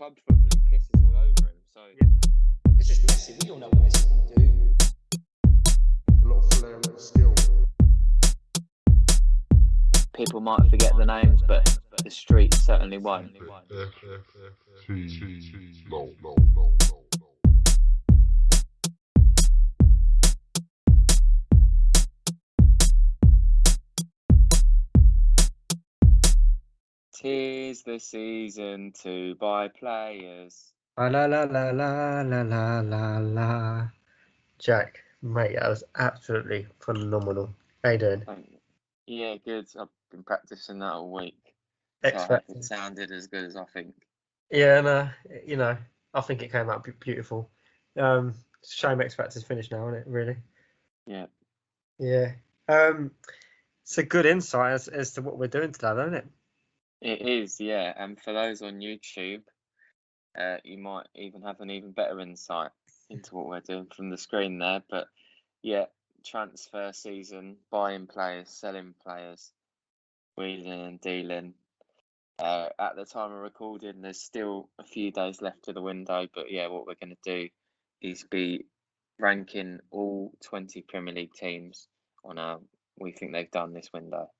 club football, he pisses all over him. So it's just Messi. We all know what Messi can do. A lot of flair, a lot of skill. people might forget the names, but the street certainly won't. FTLOL. Tis the season to buy players. La la la la la la la la la. Jack, mate, that was absolutely phenomenal. How you doing? Yeah, good. I've been practicing that all week. X So I hope Factor. it sounded as good as I think. Yeah, no, I think it came out beautiful. Shame X Factor's finished now, isn't it? Really? Yeah. Yeah. It's a good insight as to what we're doing today, isn't it? It is, yeah. And for those on YouTube, you might even have an even better insight into what we're doing from the screen there. But yeah, transfer season, buying players, selling players, wheeling and dealing. At the time of recording, there's still a few days left to the window. But yeah, what we're going to do is be ranking all 20 Premier League teams on how we think they've done this window.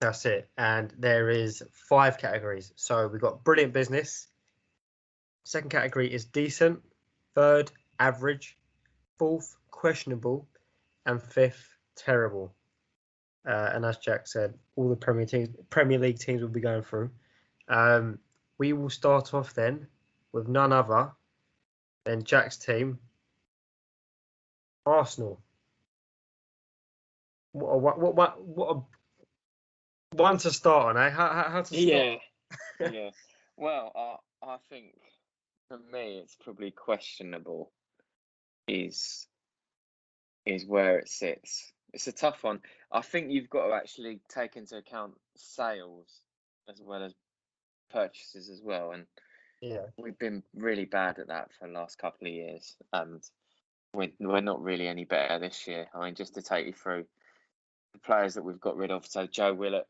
That's it. And there is 5 categories. So we've got brilliant business. Second category is decent. Third, average. Fourth, questionable. And fifth, terrible. And as Jack said, all the Premier League teams will be going through. We will start off then with none other than Jack's team, Arsenal. What a one to start on, eh? How to start? Yeah. Well, I think for me, it's probably questionable. Is where it sits. It's a tough one. I think you've got to actually take into account sales as well as purchases as well, and Yeah, we've been really bad at that for the last couple of years, and we're not really any better this year. I mean, just to take you through the players that we've got rid of. So Joe Willock,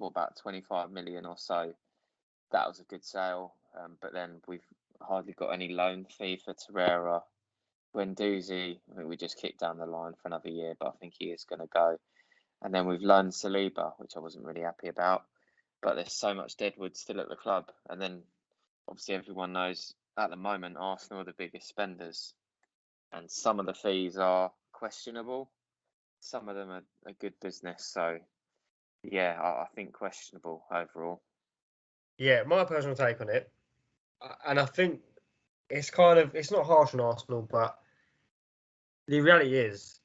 about 25 million or so. That was a good sale, but then we've hardly got any loan fee for Torreira. Guendouzi, I think we just kicked down the line for another year, but I think he is going to go. And then we've loaned Saliba, which I wasn't really happy about. But there's so much deadwood still at the club. And then obviously everyone knows at the moment Arsenal are the biggest spenders. And some of the fees are questionable. Some of them are good business. So yeah, I think questionable overall. yeah. My personal take on it, and I think it's not harsh on Arsenal, but the reality is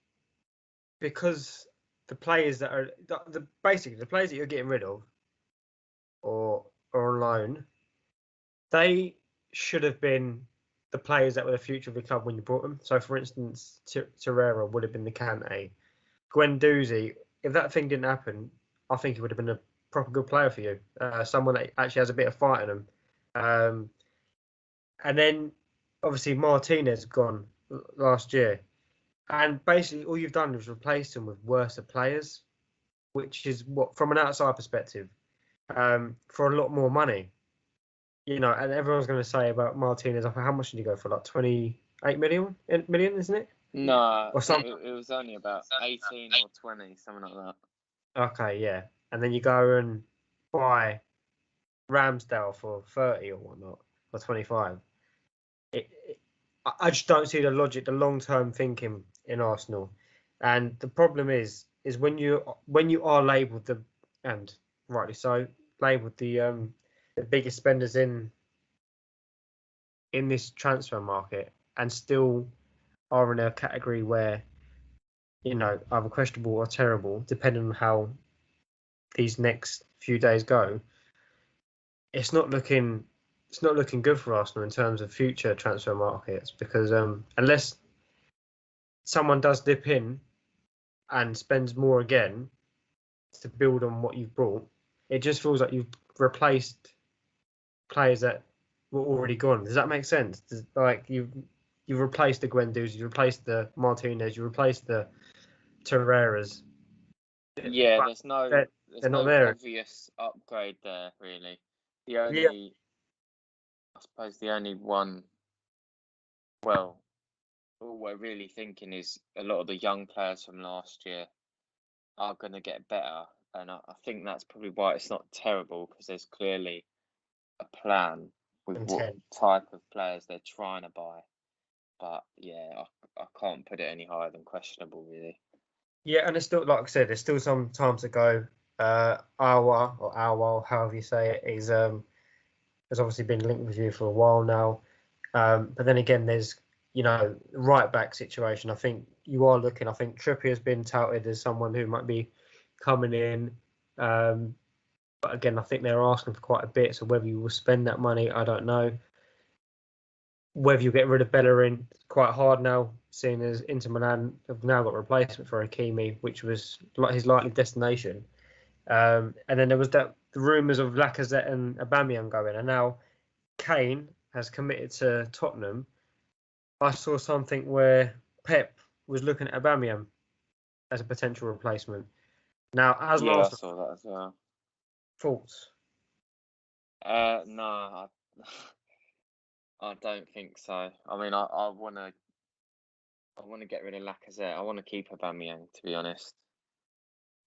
because the players that are basically the players that you're getting rid of or on loan, they should have been the players that were the future of the club when you brought them. So, for instance, Torreira would have been the Kante. Guendouzi, if that thing didn't happen, I think he would have been a proper good player for you. Someone that actually has a bit of fight in him. And then, obviously, Martinez gone last year. And basically, all you've done is replace them with worse players, which is what, from an outside perspective, for a lot more money. And everyone's going to say about Martinez, how much did he go for? Like 28 million, isn't it? No, Or something. It was only about 18 or 20, something like that. Okay, yeah. And then you go and buy Ramsdale for 30 or whatnot, or 25. I just don't see the logic, the long-term thinking in Arsenal. And the problem is when you are labelled and rightly so, labelled the biggest spenders in this transfer market, and still are in a category where either questionable or terrible, depending on how these next few days go. It's not looking good for Arsenal in terms of future transfer markets, because unless someone does dip in and spends more again to build on what you've brought, it just feels like you've replaced players that were already gone. Does that make sense? You've replaced the Guendouzi, you replaced the Martinez, you replaced the Torreiras. Yeah, there's no obvious upgrade there, really. The only, I suppose, the only one. Well, all we're really thinking is a lot of the young players from last year are going to get better, and I think that's probably why it's not terrible, because there's clearly a plan with what Intent. type of players they're trying to buy. But yeah, I can't put it any higher than questionable, really. Yeah, and it's still, like I said, there's still some time to go. Awa, however you say it, has obviously been linked with you for a while now. But then again, there's, right back situation. I think you are looking. I think Trippier has been touted as someone who might be coming in. But again, I think they're asking for quite a bit. So whether you will spend that money, I don't know. Whether you get rid of Bellerin, quite hard now, seeing as Inter Milan have now got a replacement for Hakimi, which was like his likely destination. And then there was the rumours of Lacazette and Aubameyang going, and now Kane has committed to Tottenham. I saw something where Pep was looking at Aubameyang as a potential replacement. Now, as an Yeah, I Arsenal, saw that as well. thoughts? No, I don't think so. I mean, I want to get rid of Lacazette. I want to keep Aubameyang, to be honest.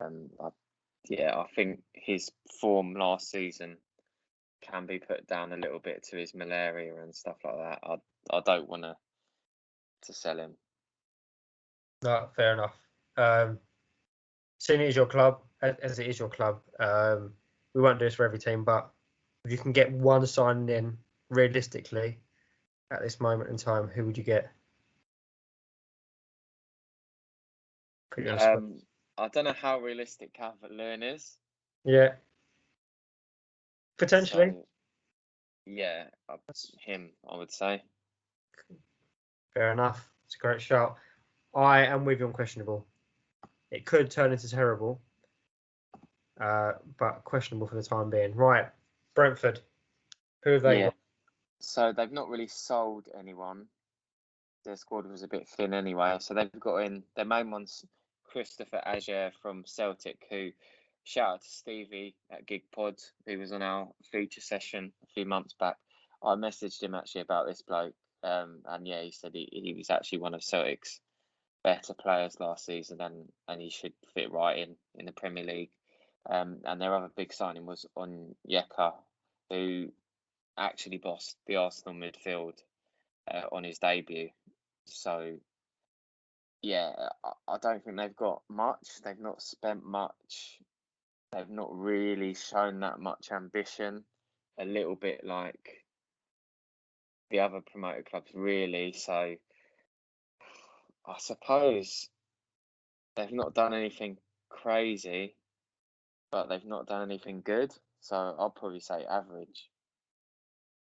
I think his form last season can be put down a little bit to his malaria and stuff like that. I don't want to sell him. No, fair enough. Seeing it is your club, as it is your club, we won't do this for every team, but if you can get one signing in realistically at this moment in time, who would you get? Put you on the spot. I don't know how realistic Calvert-Lewin is. Yeah, potentially. So, yeah, him, I would say. Fair enough. It's a great shout. I am with you on questionable. It could turn into terrible, but questionable for the time being. Right, Brentford. Who have they Yeah. got? So they've not really sold anyone. Their squad was a bit thin anyway. So they've got in their main one's Christopher Ajer from Celtic, who shout out to Stevie at Gig Pod, who was on our feature session a few months back. I messaged him actually about this bloke. And yeah, he said he was actually one of Celtic's better players last season, and he should fit right in the Premier League. And their other big signing was Onyeka, who actually bossed the Arsenal midfield on his debut. So yeah, I don't think they've got much. They've not spent much. They've not really shown that much ambition. A little bit like the other promoted clubs, really. So I suppose they've not done anything crazy, but they've not done anything good. So I'll probably say average.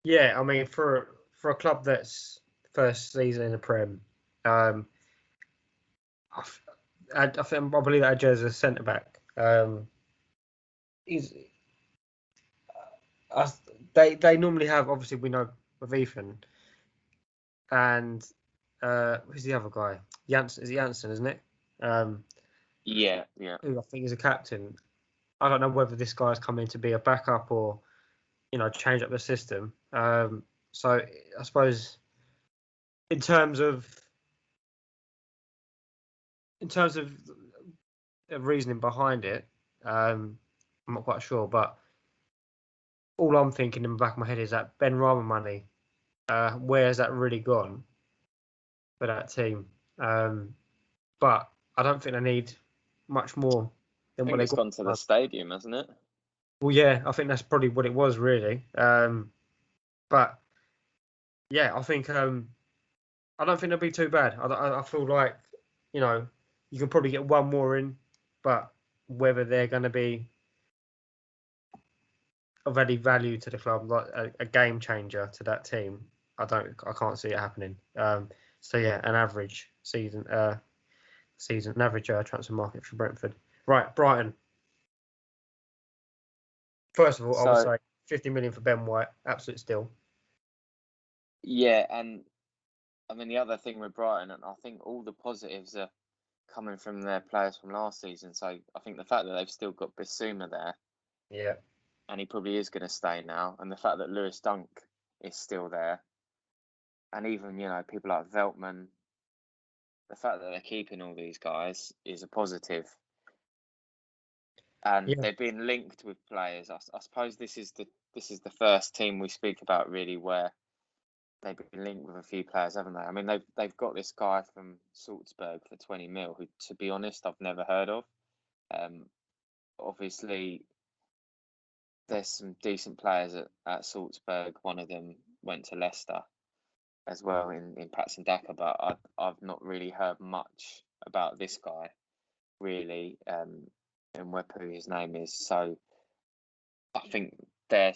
Yeah, I mean, for a club that's first season in the Prem, I believe that Ajer is a centre back. He's they normally have, obviously we know with Ethan and who's the other guy? Janssen, is it Janssen, isn't it? Yeah. Who I think is a captain. I don't know whether this guy's come in to be a backup or change up the system. So I suppose in terms of reasoning behind it, I'm not quite sure, but all I'm thinking in the back of my head is that Ben Rama money. Where has that really gone for that team? But I don't think they need much more I than what think they it's got. gone to the stadium, hasn't it? Well, yeah, I think that's probably what it was really. But yeah, I think I don't think they'll be too bad. I feel like you can probably get one more in, but whether they're going to be of any value to the club, like a game changer to that team, I can't see it happening. So yeah, an average season, an average transfer market for Brentford. Right, Brighton. First of all, I would So say 50 million for Ben White, absolute steal. yeah, and I mean the other thing with Brighton, and I think all the positives are coming from their players from last season. So I think the fact that they've still got Bissouma there, Yeah. and he probably is going to stay now. And the fact that Lewis Dunk is still there, and even people like Veltman, the fact that they're keeping all these guys is a positive. And Yeah. they've been linked with players. I suppose this is the first team we speak about really where they've been linked with a few players, haven't they? I mean, they've got this guy from Salzburg for 20 mil, who, to be honest, I've never heard of. Obviously, there's some decent players at Salzburg. One of them went to Leicester as well in Patson Daka, but I've not really heard much about this guy, really, and Wepu, his name is. So I think their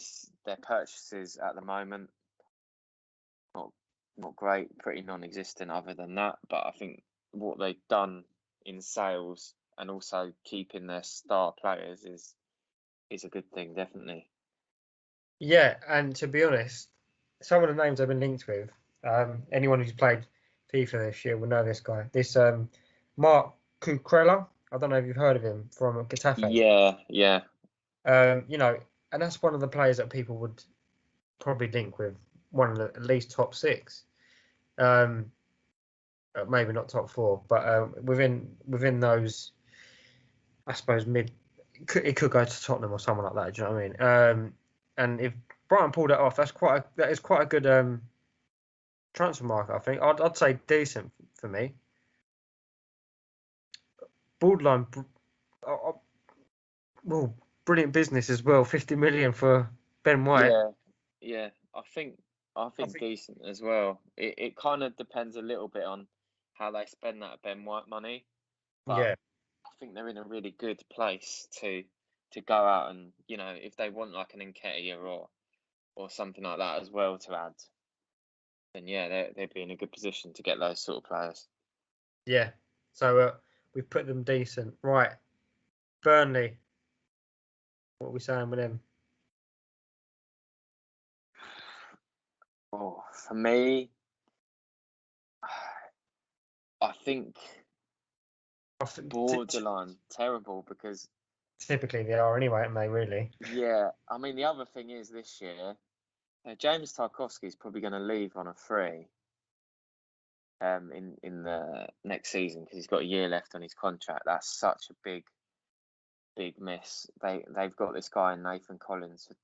purchases at the moment not great, pretty non-existent other than that. But I think what they've done in sales and also keeping their star players is a good thing, definitely. Yeah, and to be honest, some of the names I've been linked with, anyone who's played FIFA this year will know this guy. This Mark Cucurella, I don't know if you've heard of him, from Getafe. Yeah. And that's one of the players that people would probably link with one of the at least top 6. Maybe not top 4, but within those, I suppose it could go to Tottenham or someone like that. Do you know what I mean? And if Brighton pulled it off, that is quite a good transfer market. I think I'd say decent for me. Borderline, well, brilliant business as well. 50 million for Ben White. Yeah. I think decent as well. It kind of depends a little bit on how they spend that Ben White money, but Yeah. I think they're in a really good place to go out and if they want like an Nketiah or something like that as well to add, then they'd be in a good position to get those sort of players. Yeah. So we've put them decent. Right. Burnley. What are we saying with them? Oh, for me, I think borderline terrible, because typically they are anyway, aren't they, really? Yeah, I mean, the other thing is this year, James Tarkowski is probably going to leave on a free in the next season because he's got a year left on his contract. That's such a big miss. They've got this guy Nathan Collins for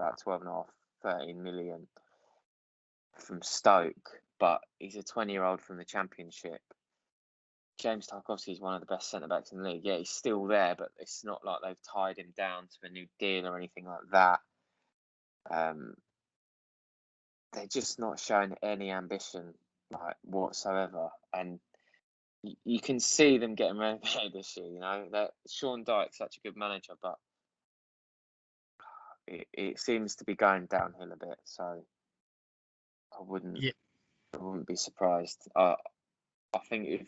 about 12.5, 13 million from Stoke, but he's a 20-year-old from the Championship. James Tarkowski is one of the best centre-backs in the league. Yeah, he's still there, but it's not like they've tied him down to a new deal or anything like that. They're just not showing any ambition, like, whatsoever. And you can see them getting relegated this year, That Sean Dyche's such a good manager, but it seems to be going downhill a bit. So I wouldn't be surprised. I think if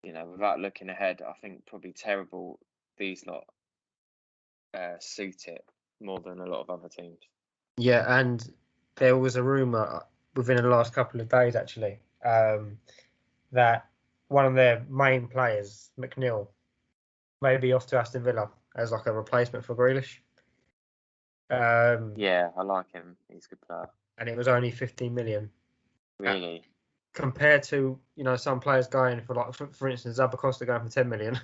without looking ahead, I think probably terrible these lot suit it more than a lot of other teams. Yeah, and there was a rumour within the last couple of days actually that one of their main players, McNeil, may be off to Aston Villa as like a replacement for Grealish. Yeah, I like him. He's a good player. And it was only 15 million. Really? Compared to some players going for, like, for instance, Zabacosta going for 10 million,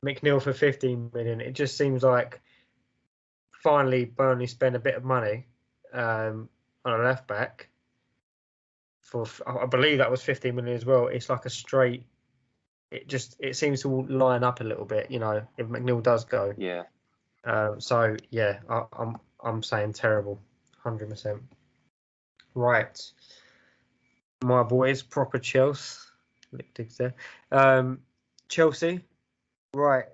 McNeil for 15 million. It just seems like finally Burnley spend a bit of money on a left back for, I believe that was 15 million as well. It's like a straight. It seems to line up a little bit, if McNeil does go. Yeah. So yeah, I'm saying terrible, 100%. Right, my boys, proper Chelsea. Chelsea, right.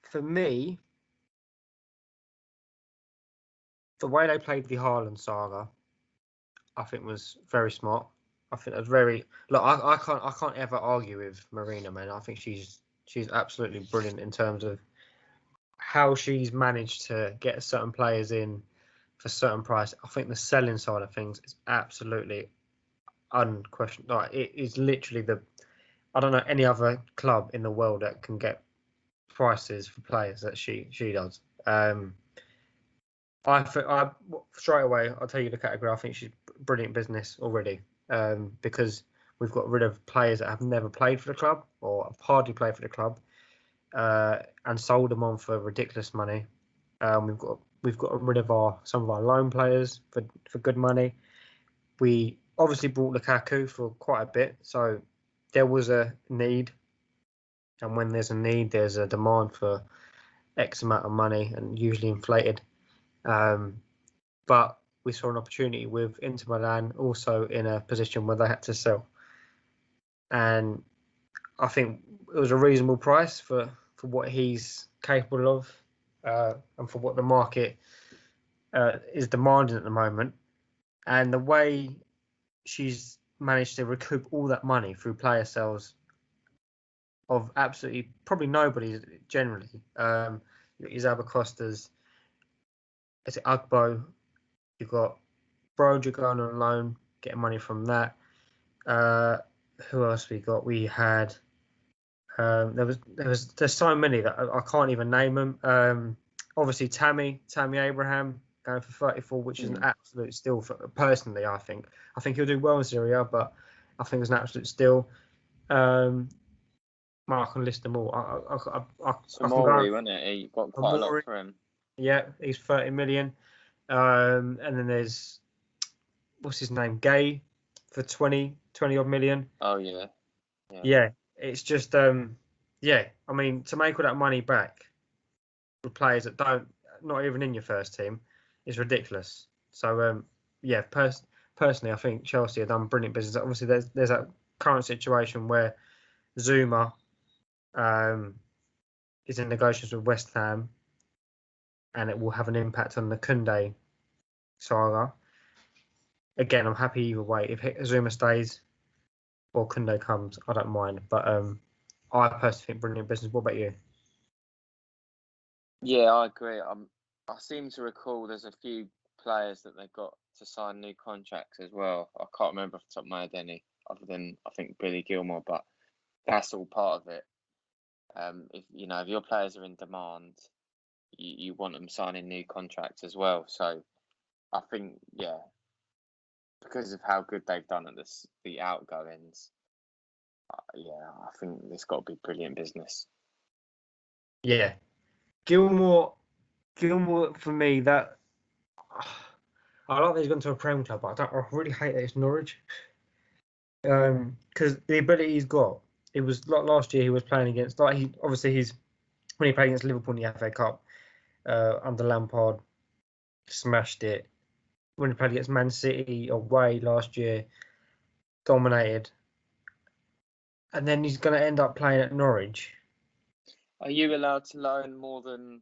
For me, the way they played the Haaland saga, I think was very smart. I think that's very. Look, I can't ever argue with Marina, man. I think she's absolutely brilliant in terms of how she's managed to get certain players in for certain price. I think the selling side of things is absolutely unquestioned. Like, it is literally I don't know any other club in the world that can get prices for players that she does. I straight away, I'll tell you the category. I think she's brilliant business already, because we've got rid of players that have never played for the club or have hardly played for the club, and sold them on for ridiculous money. We've got rid of some of our loan players for good money. We obviously brought Lukaku for quite a bit, so there was a need, and when there's a need, there's a demand for X amount of money, and usually inflated. But we saw an opportunity with Inter Milan also in a position where they had to sell, and I think it was a reasonable price for what he's capable of, and for what the market is demanding at the moment. And the way she's managed to recoup all that money through player sales of absolutely probably nobody generally. Isabel Costas, is it Ugbo? You've got Broja going on loan, getting money from that. Who else we got? We had there's so many that I can't even name them. Obviously Tammy Abraham going for 34, which is an absolute steal for personally. I think he'll do well in Serie A, but I think it's an absolute steal. I can list them all. I can Maury, wasn't it? He got quite a lot Maury. for him. Yeah, he's 30 million. And then there's what's his name, Gay, for 20 odd million. Oh yeah. Yeah, it's just yeah. I mean, to make all that money back with players that not even in your first team is ridiculous. So yeah, personally, I think Chelsea have done brilliant business. Obviously, there's that current situation where Zuma is in negotiations with West Ham, and it will have an impact on the Koundé saga. Again, I'm happy either way. If Zuma stays or Koundé comes, I don't mind. But I personally think brilliant business. What about you? Yeah, I agree. I seem to recall there's a few players that they've got to sign new contracts as well. I can't remember off the top of my head any, other than I think Billy Gilmore, but that's all part of it. If your players are in demand, you want them signing new contracts as well. So I think, yeah, because of how good they've done at the outgoings, I think it's got to be brilliant business. Yeah, Gilmore for me, that I like that he's gone to a Prem club, but I really hate that it's Norwich. Because the ability he's got, it was like last year he was playing against, when he played against Liverpool in the FA Cup under Lampard, smashed it. When he played against Man City away last year, dominated. And then he's going to end up playing at Norwich. Are you allowed to loan more than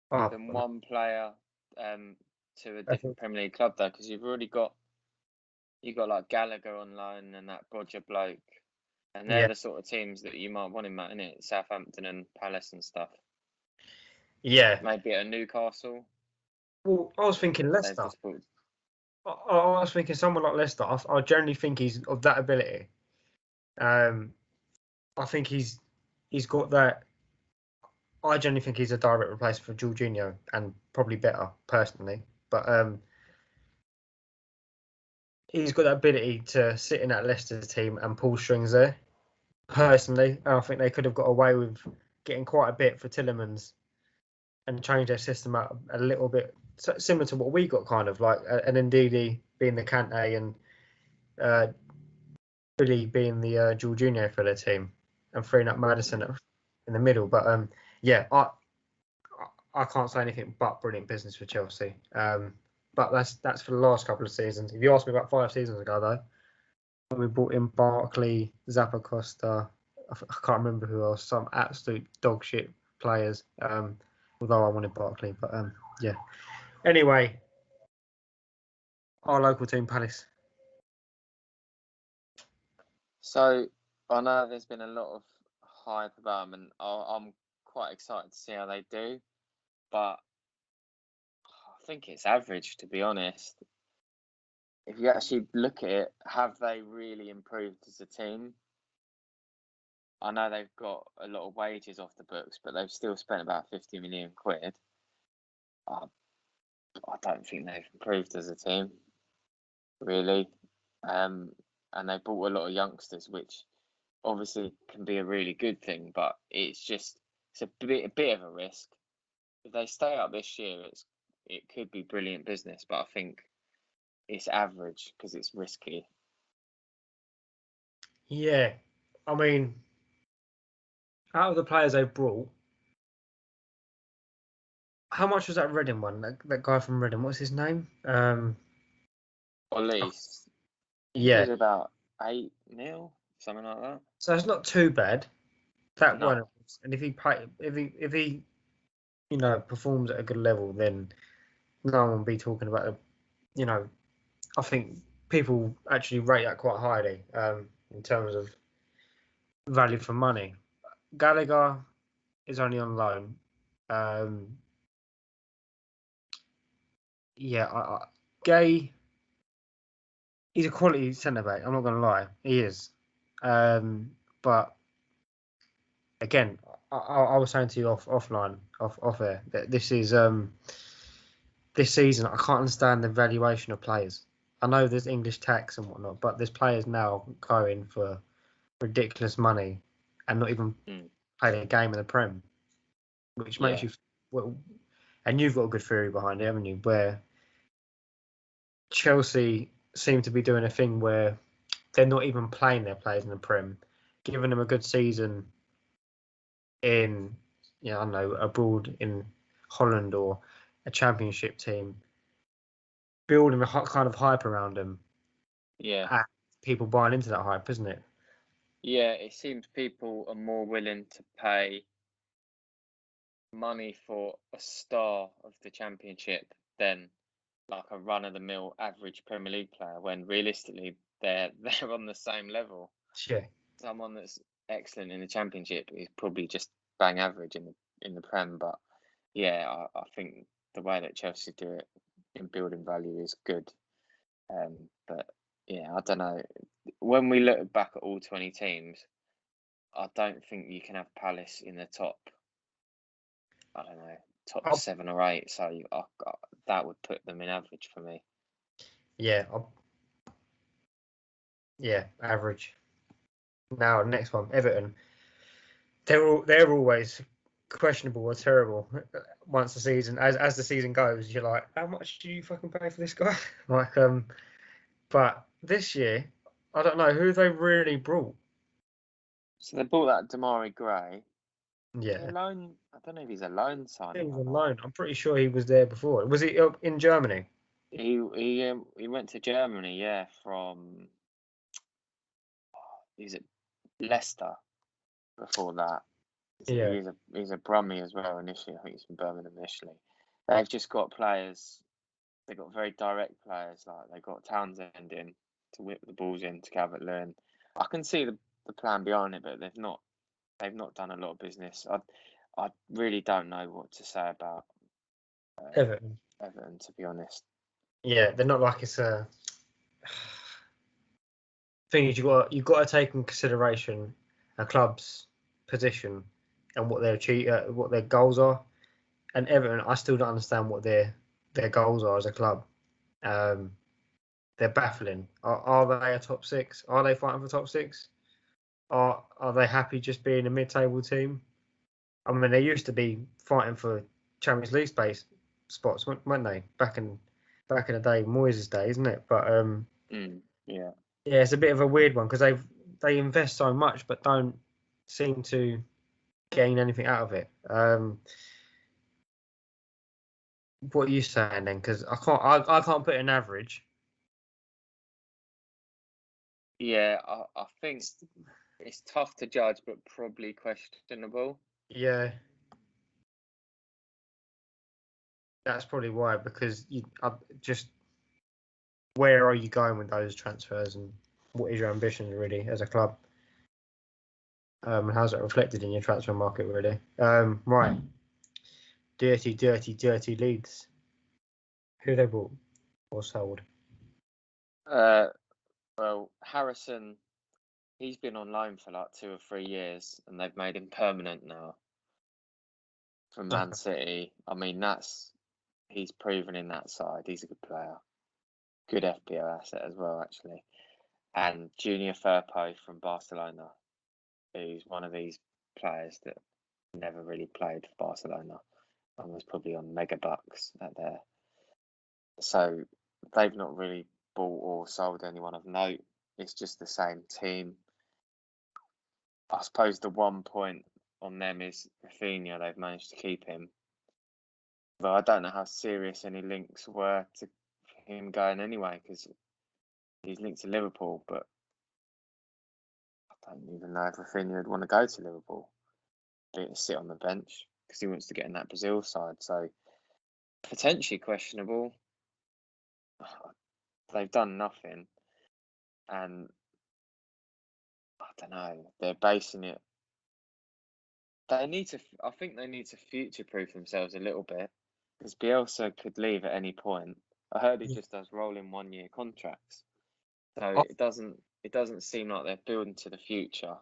one player to a different Premier League club though? Because you've got like Gallagher on loan and that Bodger bloke, and they're the sort of teams that you might want him at, innit? Southampton and Palace and stuff. Yeah. Maybe at a Newcastle. Well, I was thinking Leicester. I was thinking someone like Leicester. I generally think he's of that ability. I think he's got that. I generally think he's a direct replacement for Jorginho, and probably better personally. But he's got that ability to sit in that Leicester team and pull strings there. Personally, and I think they could have got away with getting quite a bit for Tielemans and change their system out a little bit, similar to what we got, kind of like an Ndidi being the Kante and Billy being the Jorginho for their team, and freeing up Madison in the middle. But yeah, I can't say anything but brilliant business for Chelsea. But that's for the last couple of seasons. If you asked me about 5 seasons ago, though, when we brought in Barkley, Zappa Costa, I can't remember who else, some absolute dog shit players. Although I wanted Barkley, but yeah. Anyway, our local team, Palace. So I know there's been a lot of hype about them, and I'm quite excited to see how they do. But I think it's average, to be honest. If you actually look at it, have they really improved as a team? I know they've got a lot of wages off the books, but they've still spent about 50 million quid. I don't think they've improved as a team, really. And they bought a lot of youngsters, which obviously can be a really good thing, but it's a bit of a risk. If they stay up this year, it could be brilliant business, but I think it's average because it's risky. Yeah, I mean, out of the players they've brought, how much was that Reading one? That guy from Reading, what's his name? Or at least I think it Yeah, was about 8 mil, something like that. so it's not too bad. That one, No. and if he performs at a good level, then no one will be talking about I think people actually rate that quite highly in terms of value for money. Gallagher is only on loan. Yeah, Gay, he's a quality centre back. I'm not going to lie, he is. But again, I was saying to you off air, that this is this season. I can't understand the valuation of players. I know there's English tax and whatnot, but there's players now going for ridiculous money and not even playing a game in the Prem, which makes you. Well, and you've got a good theory behind it, haven't you? Where Chelsea seem to be doing a thing where they're not even playing their players in the Prem, giving them a good season in, I don't know, abroad in Holland or a Championship team, building a kind of hype around them. Yeah. And people buying into that hype, isn't it? Yeah, it seems people are more willing to pay money for a star of the Championship than like a run-of-the-mill average Premier League player, when realistically they're on the same level. Yeah. Someone that's excellent in the Championship is probably just bang average in the Prem. But yeah, I think the way that Chelsea do it in building value is good. But yeah, I don't know. When we look back at all 20 teams, I don't think you can have Palace in the top. I don't know, top I'll, 7 or 8. So that would put them in average for me. yeah. Yeah, average. Now, next one, Everton. They're always questionable or terrible once the season as the season goes. You're like, how much do you fucking pay for this guy? But this year, I don't know who they really brought. So they bought that Damari Gray. Yeah, Loan? I don't know if he's a loan he signing was or on not. loan. I'm pretty sure he was there before. Was he up in Germany? He went to Germany, yeah, from he's at Leicester before that. Yeah, He's a Brummie as well initially. I think he's from Birmingham initially. They've just got players. They've got very direct players. Like they got Townsend in to whip the balls in to Calvert-Lewin. I can see the plan behind it, but they've not done a lot of business. I really don't know what to say about Everton. Everton, to be honest. Yeah, they're not like it's a thing. You got to take in consideration a club's position and what what their goals are. And Everton, I still don't understand what their goals are as a club. They're baffling. Are they a top 6? Are they fighting for top 6? Are they happy just being a mid-table team? I mean, they used to be fighting for Champions League space spots, weren't they? Back in the day, Moyes' day, isn't it? But Yeah. yeah, it's a bit of a weird one because they invest so much but don't seem to gain anything out of it. What are you saying then? Because I can't put an average. Yeah, I think it's tough to judge, but probably questionable. Yeah, that's probably why. Because just where are you going with those transfers, and what is your ambition really as a club? How's it reflected in your transfer market really? Right, dirty Leeds. Who they bought or sold? Well, Harrison, he's been on loan for like 2 or 3 years, and they've made him permanent now from Man City. I mean, that's he's proven in that side. He's a good player. Good FPL asset as well, actually. And Junior Firpo from Barcelona, who's one of these players that never really played for Barcelona and was probably on mega bucks at there. So they've not really bought or sold anyone of note. It's just the same team. I suppose the one point on them is Rafinha. They've managed to keep him. But I don't know how serious any links were to him going anyway, because he's linked to Liverpool, but I don't even know if Rafinha would want to go to Liverpool. Be it to sit on the bench, because he wants to get in that Brazil side. So potentially questionable. They've done nothing, and I don't know. They're basing it. They need to. I think they need to future-proof themselves a little bit, because Bielsa could leave at any point. I heard he just does rolling 1-year contracts, so it doesn't seem like they're building to the future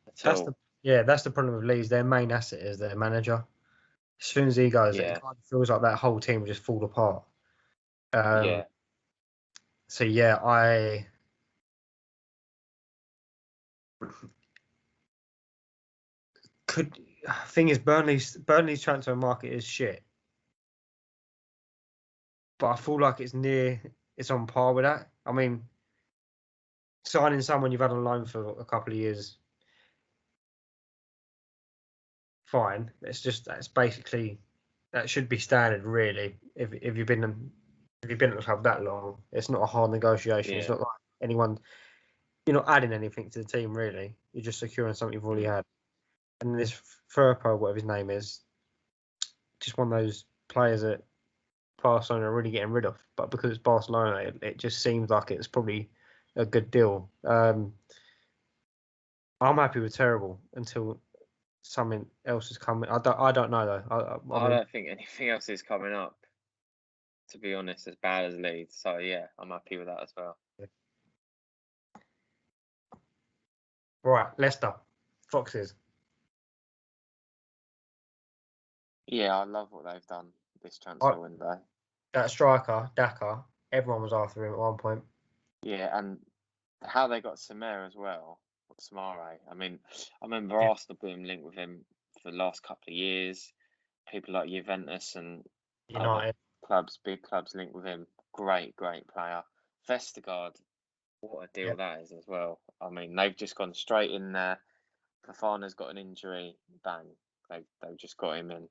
at all. That's the problem with Leeds. Their main asset is their manager. As soon as he goes, it kind of feels like that whole team will just fall apart. So yeah, thing is Burnley's transfer market is shit, but I feel like it's on par with that. I mean, signing someone you've had on loan for a couple of years, fine. That's basically that should be standard, really. If you've been at the club that long, it's not a hard negotiation. Yeah. It's not like anyone. You're not adding anything to the team, really. You're just securing something you've already had. And this Firpo, whatever his name is, just one of those players that Barcelona are really getting rid of. But because it's Barcelona, it just seems like it's probably a good deal. I'm happy with terrible until something else is coming. I don't know though. I don't think anything else is coming up, to be honest, as bad as Leeds. So yeah, I'm happy with that as well. Right, Leicester, Foxes. Yeah, I love what they've done this transfer window. That striker, Daka, everyone was after him at one point. Yeah, and how they got Samare as well, Samare. I mean, I remember Arsenal being linked with him for the last couple of years. People like Juventus and United clubs, big clubs linked with him. Great player. Vestergaard, what a deal that is as well. I mean, they've just gone straight in there. Fafana's got an injury, bang. They've just got him in.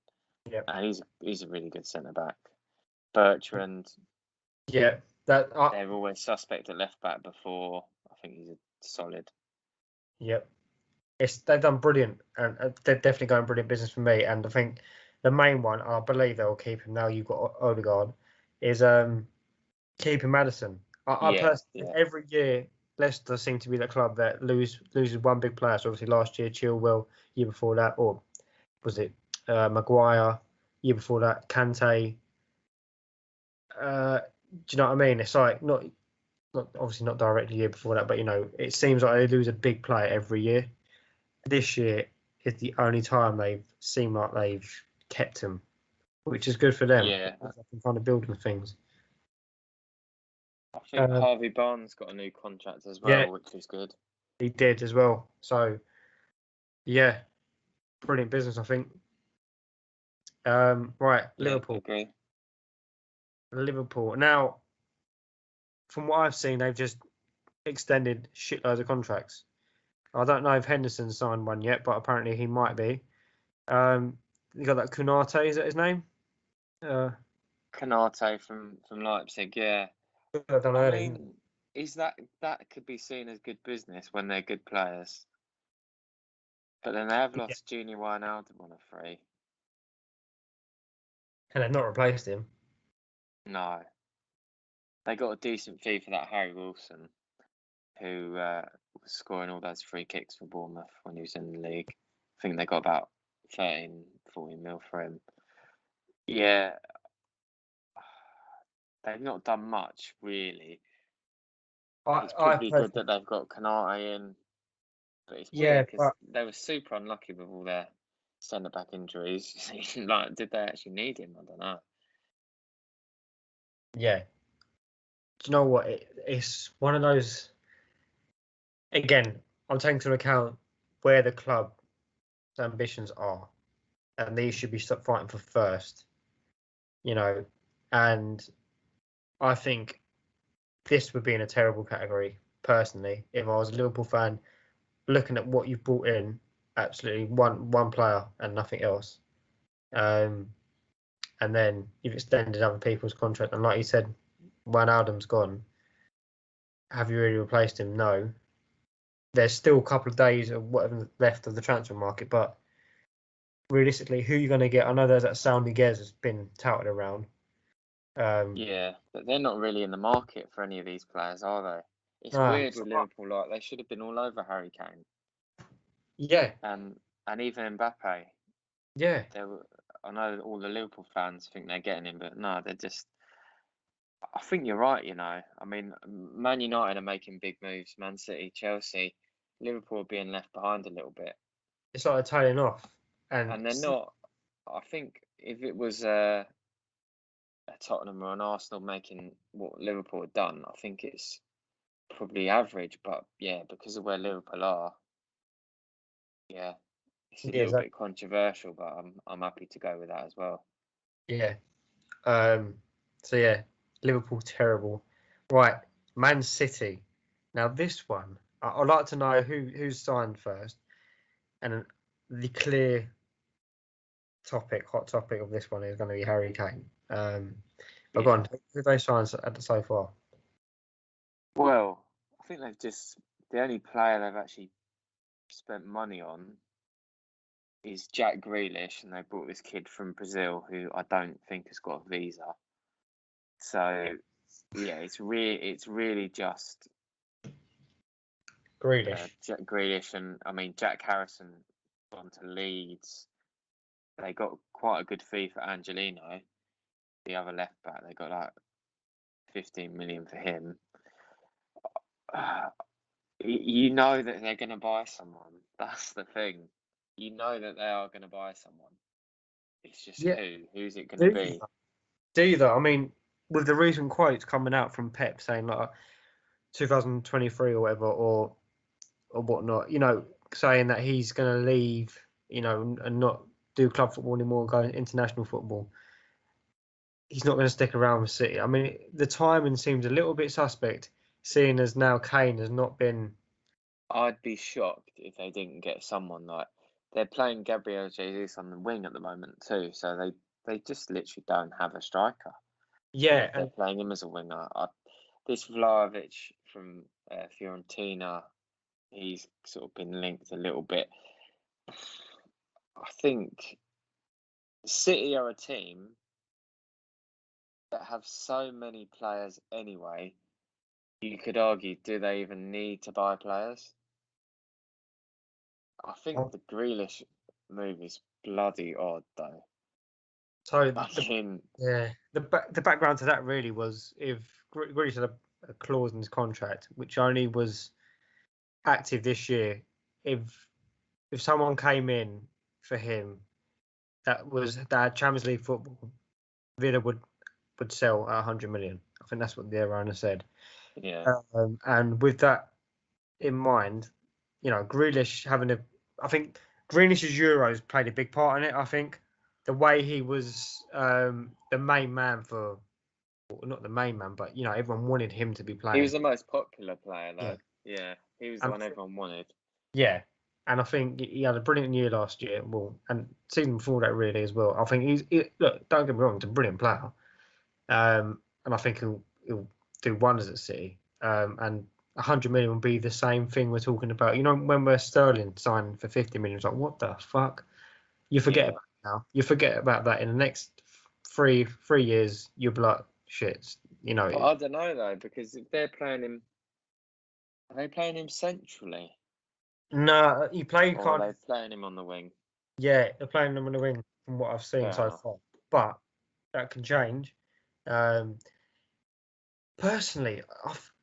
Yep. And he's a really good centre back. Bertrand. Yeah, they're always suspect at left back before. I think he's a solid. Yep. They've done brilliant, and they're definitely going brilliant business for me. And I think the main one, I believe they'll keep him now. You've got Odegaard, is keeping Maddison. I personally, every year Leicester seem to be the club that loses one big player. So obviously last year Chilwell, year before that, or was it Maguire? Year before that, Kante. Do you know what I mean? It's like not obviously not directly year before that, but it seems like they lose a big player every year. This year is the only time they've seemed like they've kept him, which is good for them. Yeah, I can kind of build on things. I think Harvey Barnes got a new contract as well, which is good. He did as well. So, yeah, brilliant business, I think. Right, Liverpool. Okay. Liverpool. Now, from what I've seen, they've just extended shitloads of contracts. I don't know if Henderson signed one yet, but apparently he might be. You got that Kunate, is that his name? Konate from Leipzig, yeah. I don't know. I mean, is that could be seen as good business when they're good players? But then they have lost Junior Wijnaldum on a free. And they've not replaced him. No. They got a decent fee for that Harry Wilson, who was scoring all those free kicks for Bournemouth when he was in the league. I think they got about 13, 14 mil for him. Yeah. They've not done much, really. It's pretty good that they've got Konate in. But it's weird because they were super unlucky with all their centre-back injuries. Like, did they actually need him? I don't know. Yeah. Do you know what? It's one of those. Again, I'm taking into account where the club's ambitions are, and these should be fighting for first. And I think this would be in a terrible category personally if I was a Liverpool fan looking at what you've brought in. Absolutely one player and nothing else. And then you've extended other people's contract, and like you said, when Adam's gone, have you really replaced him? No. There's still a couple of days of whatever left of the transfer market, but realistically, who are you going to get? I know there's that Sound Guez has been touted around. Yeah, but they're not really in the market for any of these players, are they? It's No, weird with Liverpool. Like they should have been all over Harry Kane yeah, and even Mbappe. yeah, I know all the Liverpool fans think they're getting him, but no, they're just. I think you're right. I mean, Man United are making big moves. Man City, Chelsea, Liverpool are being left behind a little bit, it's like a tailing off, and they're not. I think if it was a Tottenham or an Arsenal making what Liverpool have done, I think it's probably average. But yeah, because of where Liverpool are, yeah, it's a yeah, little bit controversial. But I'm happy to go with that as well. yeah. So yeah, Liverpool terrible. Right, Man City. Now this one, I'd like to know who's signed first, and the clear hot topic of this one is going to be Harry Kane. But go on, who they signed so far? Well, I think the only player they've actually spent money on is Jack Grealish, and they brought this kid from Brazil who I don't think has got a visa. So yeah, it's really just Grealish. Jack Grealish, and I mean Jack Harrison gone to Leeds. They got quite a good fee for Angelino, the other left back. They got like 15 million for him. You know that they're going to buy someone. That's the thing. You know that they are going to buy someone. It's just Yeah, who's it going to do you be? do you though? I mean, with the recent quotes coming out from Pep saying like 2023 or whatever, or whatnot, saying that he's going to leave, and not do club football anymore and go international football. He's not going to stick around with City. I mean, the timing seems a little bit suspect, seeing as now Kane has not been. I'd be shocked if they didn't get someone like they're playing Gabriel Jesus on the wing at the moment too. So they just literally don't have a striker. Yeah, If they're playing him as a winger, this Vlahovic from Fiorentina, he's sort of been linked a little bit. I think City are a team that have so many players anyway. You could argue, do they even need to buy players? I think the Grealish move is bloody odd, though. so I mean, the background to that really was if Grealish had a clause in his contract which only was active this year. If someone came in for him that had Champions League football, Villa would sell at 100 million. I think that's what the owner said. yeah, And with that in mind, Grealish I think Grealish's Euros played a big part in it. I think the way he was the main man well, not the main man, but everyone wanted him to be he playing. was the most popular player, Yeah, though. Yeah, he was the and one everyone wanted. yeah, and I think he had a brilliant year last year. Well, and season before that really as well. I think look. Don't get me wrong, he's a brilliant player. And I think he'll do wonders at City. And 100 million will be the same thing we're talking about. When we're Sterling signed for 50 million, it's like, what the fuck? You forget about it now. You forget about that in the next three years. You'll be like, shit. But I don't know though, because if they're playing him, are they playing him centrally, No, he played or are kind they of. playing him on the wing? Yeah, they're playing them in the wing from what I've seen Fair so enough. far. But that can change. Um, Personally,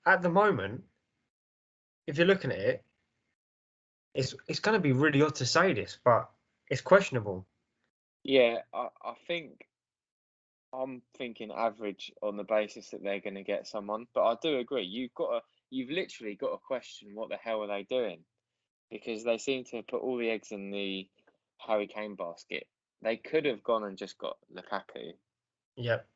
at the moment, if you're looking at it, it's going to be really odd to say this, but it's questionable. Yeah, I think I'm thinking average on the basis that they're going to get someone, but I do agree. You've literally got to question what the hell are they doing, because they seem to put all the eggs in the Harry Kane basket. They could have gone and just got Lukaku, Yep.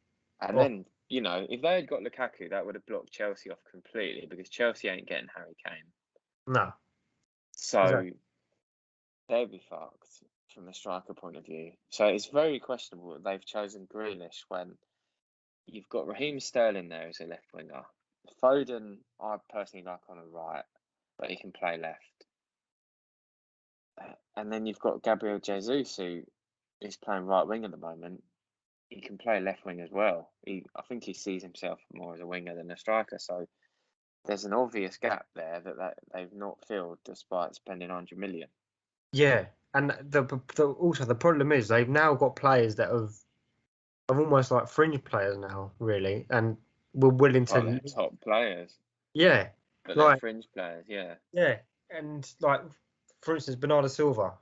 and Oh, then if they had got Lukaku, that would have blocked Chelsea off completely because Chelsea ain't getting Harry Kane, no. so Exactly. they'd be fucked from a striker point of view. So it's very questionable that they've chosen Grealish when you've got Raheem Sterling there as a left winger. Foden, I personally like on the right, but he can play left. And then you've got Gabriel Jesus, who is playing right wing at the moment. He can play left wing as well. I think he sees himself more as a winger than a striker. So there's an obvious gap there that they've not filled despite spending 100 million. Yeah, and also the problem is they've now got players that have almost like fringe players now, really, and we're willing Like to. they're top players, Yeah, but they're like fringe players. Yeah, yeah, and like for instance, Bernardo Silva.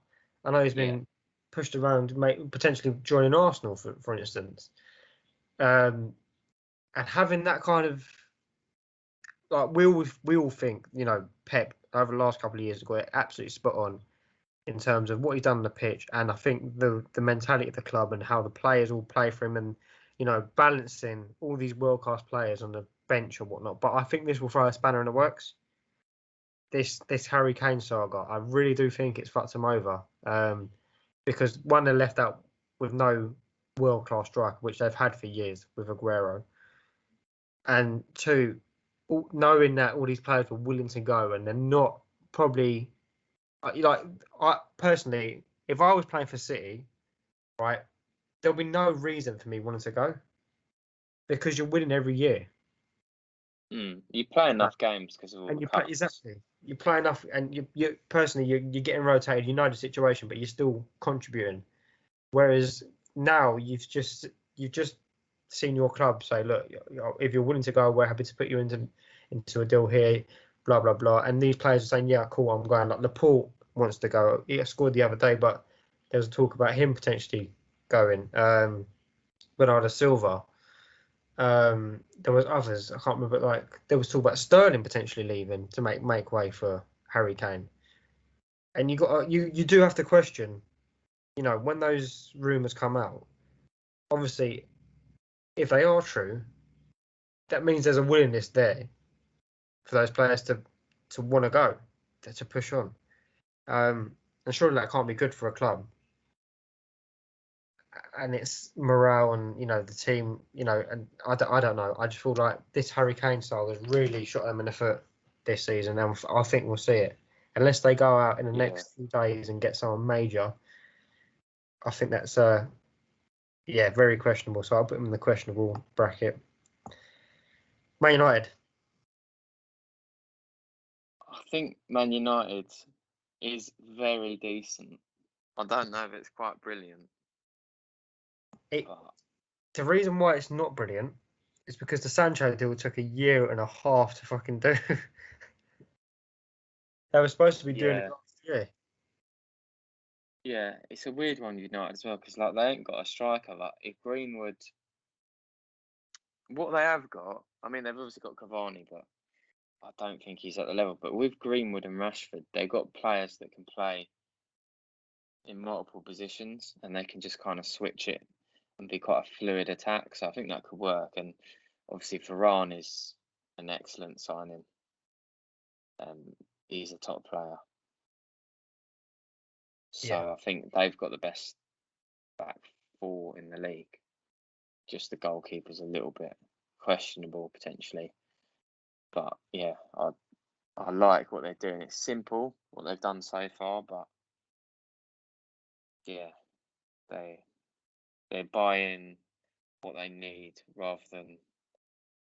I know he's yeah, been pushed around, potentially joining Arsenal, for instance. And having that kind of like we all think Pep over the last couple of years has got it absolutely spot on in terms of what he's done on the pitch, and I think the mentality of the club and how the players all play for him, and balancing all these world class players on the bench or whatnot. But I think this will throw a spanner in the works. This Harry Kane saga, I really do think it's fucked him over. Because one, they're left out with no world class striker, which they've had for years with Aguero, and two, knowing that all these players were willing to go and they're not probably I personally, if I was playing for City, right, there'll be no reason for me wanting to go because you're winning every year. You play enough games because of all And the you play cups. exactly. You play enough, and you personally you're getting rotated. You know the situation, but you're still contributing. Whereas now you've just seen your club say, look, if you're willing to go, we're happy to put you into a deal here, blah blah blah. And these players are saying, yeah, cool, I'm going. Like Laporte wants to go. He scored the other day, but there was a talk about him potentially going. Bernardo Silva. There was others I can't remember. Like there was talk about Sterling potentially leaving to make way for Harry Kane. And you do have to question, when those rumours come out. Obviously, if they are true, that means there's a willingness there for those players to want to go, to push on. And surely that can't be good for a club. And it's morale and the team, and I don't know. I just feel like this Harry Kane style has really shot them in the foot this season, and I think we'll see it unless they go out in the Yeah, next few days and get someone major. I think that's very questionable. So I'll put them in the questionable bracket. Man United. I think Man United is very decent. I don't know if it's quite brilliant, It, but the reason why it's not brilliant is because the Sancho deal took a year and a half to fucking do. They were supposed to be doing it yeah, last year. yeah, it's a weird one United as well because like they ain't got a striker. Like if Greenwood, what they have got, I mean they've obviously got Cavani, but I don't think he's at the level. But with Greenwood and Rashford, they've got players that can play in multiple positions and they can just kind of switch it and be quite a fluid attack. So I think that could work. And obviously Varane is an excellent signing. He's a top player. So Yeah. I think they've got the best back four in the league. Just the goalkeeper's a little bit questionable potentially. But yeah, I like what they're doing. It's simple what they've done so far, but yeah, they buy in what they need rather than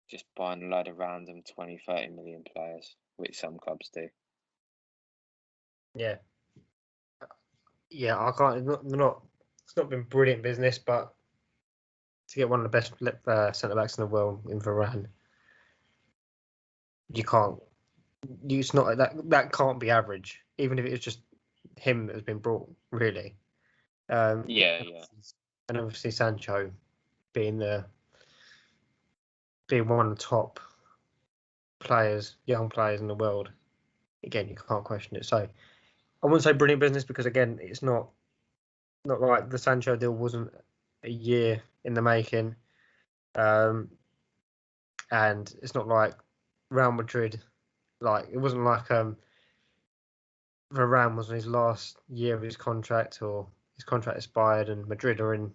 just buying a load of random 20, 30 million players, which some clubs do. Yeah. Yeah, I can't. It's not been brilliant business, but to get one of the best centre backs in the world in Varane, you can't. It's not that can't be average, even if it's just him that has been brought. Really, Yeah, yeah. and obviously Sancho. being one of the top players, young players in the world. Again, you can't question it. So I wouldn't say brilliant business because again, it's not like the Sancho deal wasn't a year in the making, and it's not like Real Madrid. Like it wasn't like Varane was in his last year of his contract or his contract expired, and Madrid are in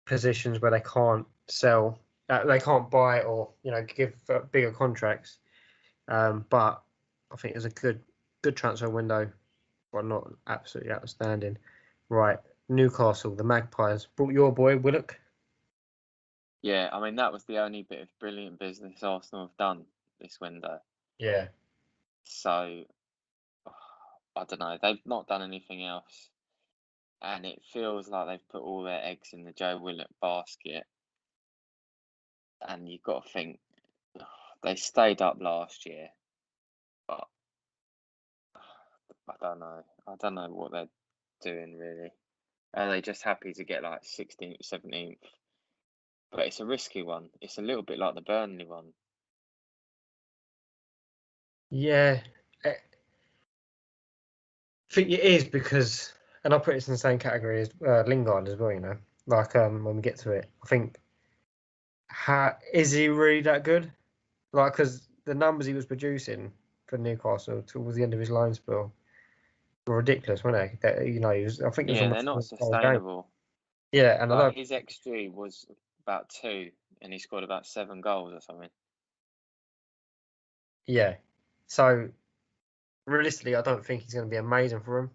positions where they can't sell, they can't buy or give bigger contracts. But I think it's a good transfer window, but not absolutely outstanding. Right, Newcastle, the Magpies brought your boy Willock. Yeah, I mean that was the only bit of brilliant business Arsenal have done this window. Yeah, So I don't know. They've not done anything else, and it feels like they've put all their eggs in the Joe Willock basket. And you've got to think they stayed up last year, but I don't know. I don't know what they're doing really. Are they just happy to get like 16th, 17th? But it's a risky one. It's a little bit like the Burnley one. yeah. I think it is because, and I'll put it in the same category as Lingard as well. Like when we get to it, I think, is he really that good? Like, because the numbers he was producing for Newcastle towards the end of his loan spell were ridiculous, weren't they? That, he was. I think it was Yeah, they're almost not 4 goals a game. sustainable. Yeah, and I Like don't. his XG was about 2, and he scored about 7 goals or something. Yeah, so realistically, I don't think he's going to be amazing for him.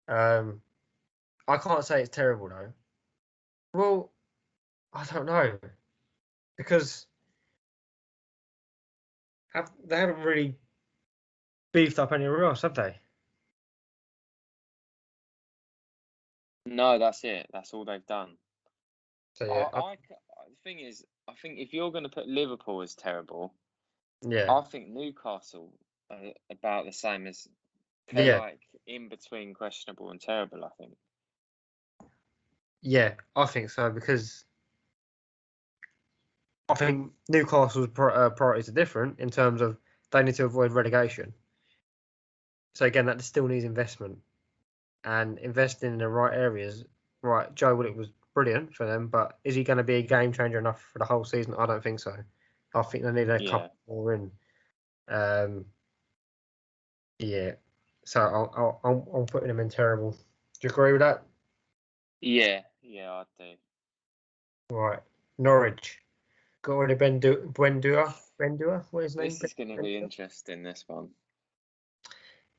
I can't say it's terrible though. Well, I don't know because they haven't really beefed up anywhere else, have they? No, that's it. That's all they've done. So yeah, The thing is, I think if you're going to put Liverpool as terrible, yeah, I think Newcastle are about the same as they're yeah, like in between questionable and terrible. I think. yeah. I think so because I think Newcastle's priorities are different in terms of they need to avoid relegation. So again, that still needs investment and investing in the right areas. Right, Joe Willock was brilliant for them, but is he going to be a game changer enough for the whole season? I don't think so. I think they need a couple more in. Yeah. So I'm putting them in terrible. Do you agree with that? Yeah, I do. Right. Norwich. Got rid of Bendua. What is his name? This is going to be interesting. This one.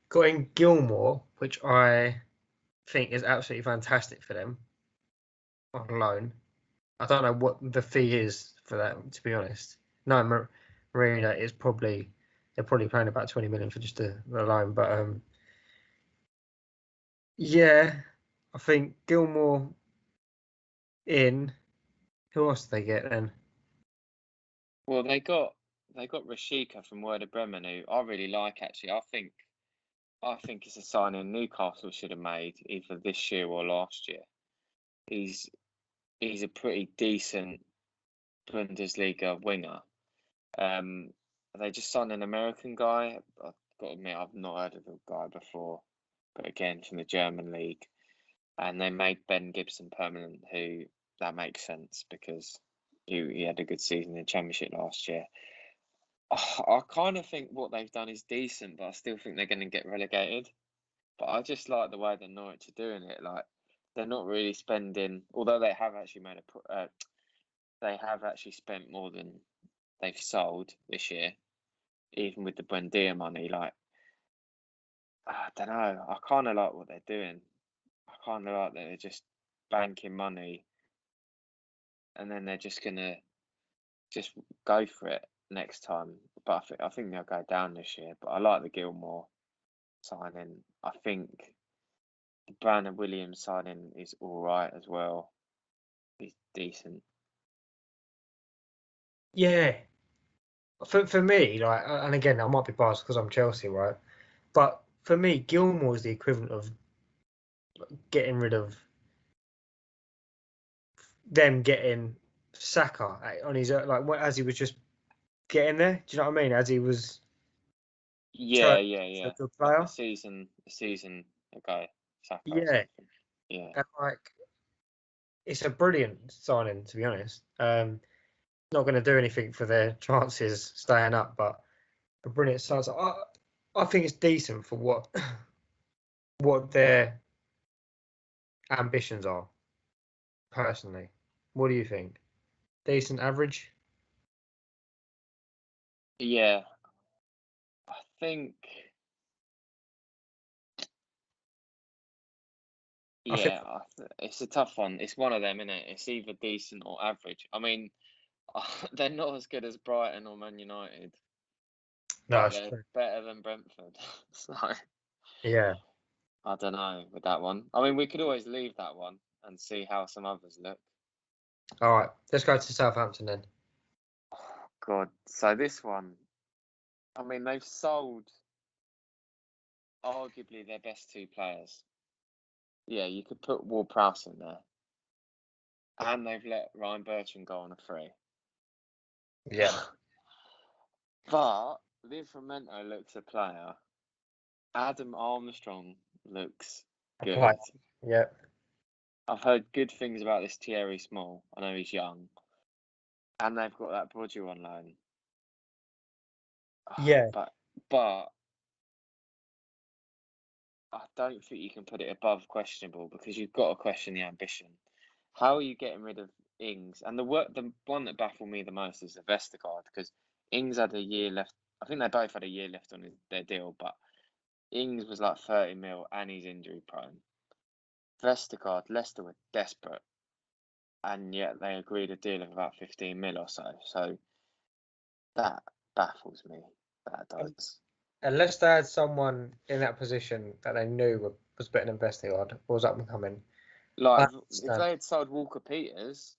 Got in Gilmore, which I think is absolutely fantastic for them on loan. I don't know what the fee is for that, to be honest. No, Marina is they're probably paying about 20 million for just the loan, but yeah, I think Gilmore in. Who else did they get then? Well, they got Rashika from Werder Bremen, who I really like. Actually, I think it's a signing Newcastle should have made either this year or last year. He's a pretty decent Bundesliga winger. They just signed an American guy. I've got to admit, I've not heard of the guy before, but again from the German league. And they made Ben Gibson permanent, who that makes sense because he had a good season in the Championship last year. I kind of think what they've done is decent, but I still think they're going to get relegated. But I just like the way the Norwich are doing it. Like they're not really spending, although they have actually they have actually spent more than they've sold this year, even with the Buendia money. Like I don't know, I kind of like what they're doing. I kind of like that they're just banking money, and then they're just gonna just go for it next time. But I think they'll go down this year. But I like the Gilmore signing. I think the Brandon Williams signing is all right as well. He's decent. Yeah. For me, like, and again, I might be biased because I'm Chelsea, right? But for me, Gilmore is the equivalent of getting rid of them getting Saka on his as he was just getting there. Do you know what I mean? As he was Yeah. a good Like player. a season ago, Saka or Yeah, something. Yeah. and it's a brilliant signing, to be honest. Not going to do anything for their chances staying up, but a brilliant sign. So I think it's decent for what their ambitions are. Personally, what do you think? Decent, average? Yeah. I think. I think Yeah, it's a tough one. It's one of them, isn't it? It's either decent or average. I mean, they're not as good as Brighton or Man United, no, but it's they're true. better than Brentford. So Yeah. I don't know with that one. I mean, we could always leave that one and see how some others look. All right, let's go to Southampton then. God, so this one, I mean, they've sold arguably their best two players. Yeah, you could put Ward-Prowse in there, and they've let Ryan Bertrand go on a free. Yeah. But Livramento looks a player. Adam Armstrong looks good. Yeah. I've heard good things about this Thierry Small. I know he's young. And they've got that Brodger on loan. Yeah. But I don't think you can put it above questionable because you've got to question the ambition. How are you getting rid of Ings? And the one that baffled me the most is the Vestergaard because Ings had a year left. I think they both had a year left on their deal, but Ings was like 30 mil and he's injury prone. Vestergaard, Leicester were desperate, and yet they agreed a deal of about 15 mil or so. So that baffles me. That does. Unless they had someone in that position that they knew was better than Vestergaard, was up and coming. Like, if they had sold Walker Peters,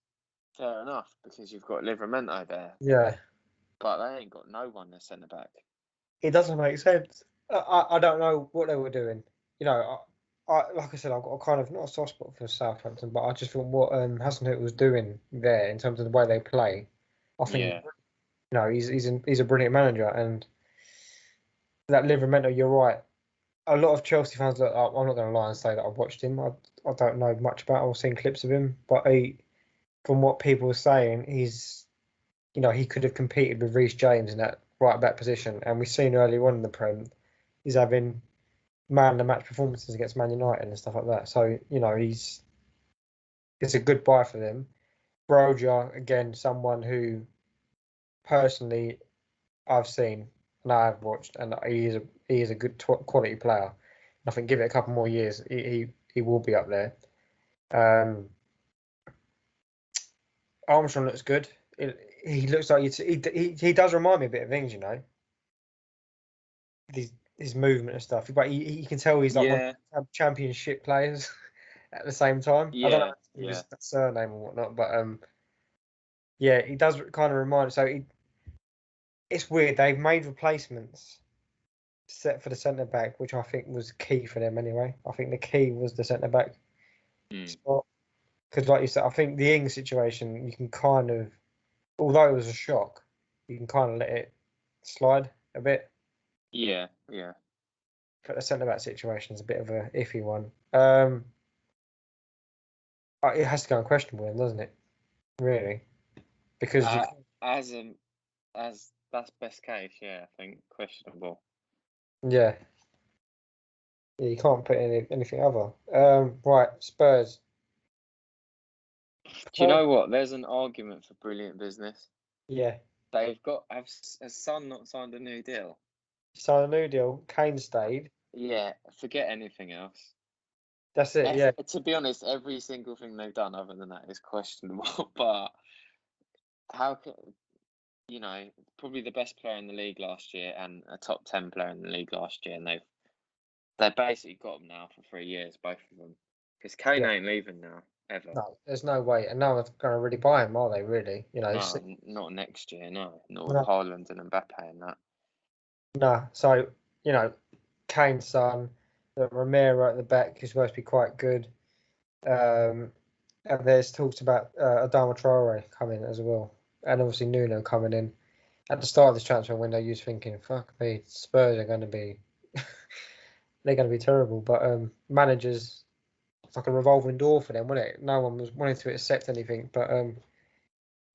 fair enough, because you've got Livramento there. Yeah. But they ain't got no one as centre back. It doesn't make sense. I don't know what they were doing. You know, I like I said, I've got a kind of not a soft spot for Southampton, but I just thought what Hasenhüttl was doing there in terms of the way they play. I think he's a brilliant manager, and that Livramento, you're right. A lot of Chelsea fans look. I'm not going to lie and say that I've watched him. I don't know much about him. I've seen clips of him, but from what people were saying, he could have competed with Reece James in that right back position, and we've seen earlier on in the Prem, he's having man of the match performances against Man United and stuff like that. So it's a good buy for them. Broja, again, someone who personally I've seen and I've watched, and he is a good quality player. I think give it a couple more years, he will be up there. Armstrong looks good. He looks like he does remind me a bit of Ings, his movement and stuff. But you can tell he's like one of the championship players at the same time. I don't know if his surname or whatnot, but he does kind of remind. So it's weird. They've made replacements set for the centre back, which I think was key for them anyway. I think the key was the centre back spot because, like you said, I think the Ings situation you can kind of, although it was a shock, you can kind of let it slide a bit. Yeah. But the centre back situation is a bit of a iffy one. It has to go unquestionable, then, doesn't it? Really, because as that's best case, I think questionable. Yeah, you can't put anything other. Right, Spurs. Do you know what? There's an argument for brilliant business. Yeah. Has Son not signed a new deal? Signed a new deal. Kane stayed. Yeah, forget anything else. That's it. Yeah. To be honest, every single thing they've done other than that is questionable. But how can probably the best player in the league last year and a top 10 player in the league last year, and they've basically got them now for 3 years, both of them. Because Kane ain't leaving now ever. No, there's no way, and no one's going to really buy him, are they? Really? No, not next year. No, not with No. Haaland and Mbappe and that. No. So Kane's son, Romero at the back is supposed to be quite good. And there's talks about Adama Traore coming as well, and obviously Nuno coming in. At the start of this transfer window, you was thinking, "Fuck me, Spurs are going to be, they're going to be terrible." But managers, it's like a revolving door for them, wasn't it? No one was wanting to accept anything. But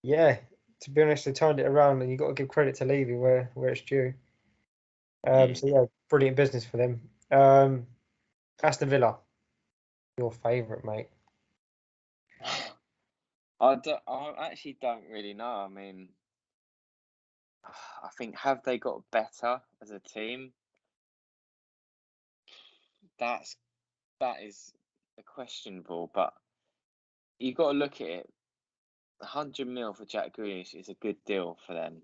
yeah, to be honest, they turned it around, and you got to give credit to Levy where it's due. So yeah, brilliant business for them. Aston Villa, your favourite, mate. I actually don't really know. I mean, I think have they got better as a team? That is a questionable, but you got to look at it. 100 mil for Jack Grealish is a good deal for them.